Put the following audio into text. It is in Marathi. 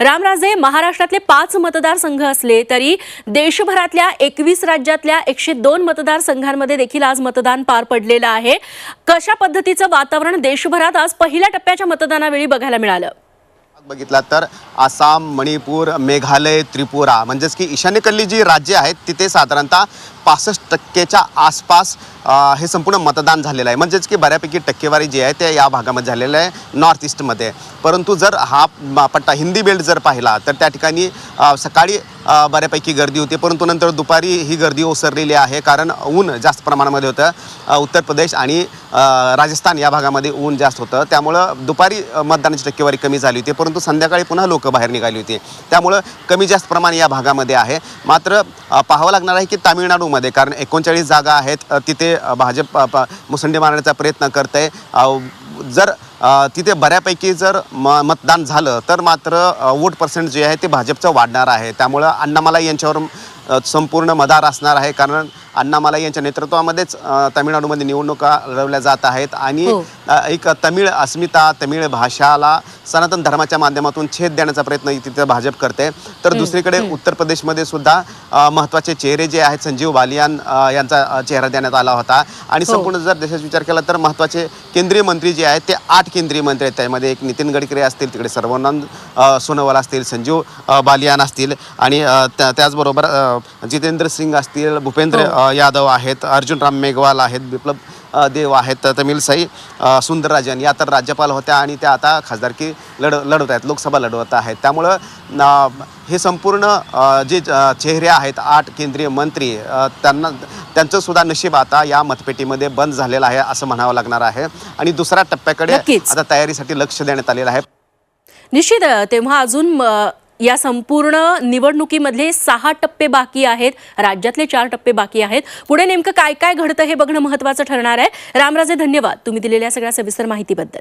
रामराजे, महाराष्ट्रातले 5 मतदारसंघ असले तरी देशभरातल्या 21 राज्यातल्या 102 मतदारसंघांमध्ये देखील आज मतदान पार पडलेलं आहे। कशा पद्धतीचं वातावरण देशभरात आज पहिल्या टप्प्याच्या मतदानावेळी बघायला मिळालं? बघितला तर आसाम, मणिपूर, मेघालय, त्रिपुरा म्हणजेच की ईशान्येकडली जी राज्ये आहेत तिथे साधारणतः 65% आसपास हे संपूर्ण मतदान झालेलं आहे। म्हणजेच की बऱ्यापैकी टक्केवारी जी आहे ते या भागामध्ये झालेलं आहे, नॉर्थ ईस्टमध्ये। परंतु जर हा पट्टा हिंदी बेल्ट जर पाहिला तर त्या ठिकाणी सकाळी बऱ्यापैकी गर्दी होती, परंतु नंतर दुपारी ही गर्दी ओसरलेली आहे, कारण ऊन जास्त प्रमाणामध्ये होतं। उत्तर प्रदेश आणि राजस्थान या भागामध्ये ऊन जास्त होतं, त्यामुळं दुपारी मतदानाची टक्केवारी कमी झाली होती, परंतु संध्याकाळी पुन्हा लोक बाहेर निघाली होती, त्यामुळं कमी जास्त प्रमाण या भागामध्ये आहे। मात्र पाहावं लागणार आहे की तामिळनाडूमध्ये, कारण 39 जागा आहेत, तिथे भाजप मुसंडी मारण्याचा प्रयत्न करत आहे। जर तिथे बऱ्यापैकी जर मतदान झालं तर मात्र वोट पर्सेंट जे आहे ते भाजपचं वाढणार आहे, त्यामुळं अण्णामलाई यांच्यावर संपूर्ण मदार असणार आहे, कारण अण्णामलाई यांच्या नेतृत्वामध्येच तामिळनाडूमध्ये निवडणुका लढवल्या जात आहेत आणि एक तमिळ अस्मिता, तमिळ भाषाला सनातन धर्माच्या माध्यमातून छेद देण्याचा प्रयत्न तिथे भाजप करते। तर दुसरीकडे उत्तर प्रदेशमध्ये सुद्धा महत्त्वाचे चेहरे जे आहेत, संजीव बालियान यांचा चेहरा देण्यात आला होता आणि संपूर्ण जर देशाचा विचार केला तर महत्त्वाचे केंद्रीय मंत्री जे आहेत ते 8 केंद्रीय मंत्री आहेत। त्यामध्ये एक नितीन गडकरी असतील, तिकडे सर्वानंद सोनोवाल असतील, संजीव बालियान असतील आणि त्याचबरोबर जितेंद्र सिंग असतील, भूपेंद्र यादव आहेत, अर्जुन राम मेघवाल आहेत, बिप्लब देव आहेत, तमिलसाई सुंदरराजन या तर राज्यपाल होत्या आणि त्या आता खासदारकी लढवत आहेत, लोकसभा लढवत आहेत। त्यामुळं हे संपूर्ण जे चेहरे आहेत 8 केंद्रीय मंत्री, त्यांचं सुद्धा नशीब आता या मतपेटीमध्ये बंद झालेलं आहे असं म्हणावं लागणार आहे आणि दुसऱ्या टप्प्याकडे आता तयारीसाठी लक्ष देण्यात आलेलं आहे। निश्चित, तेव्हा अजून या संपूर्ण निवडणुकीमधले 6 टप्पे बाकी आहेत, राज्यातले 4 टप्पे बाकी आहेत। पुढे नेमकं काय काय घडतं हे बघणं महत्त्वाचं ठरणार आहे। रामराजे, धन्यवाद तुम्ही दिलेल्या सगळ्या सविस्तर माहितीबद्दल।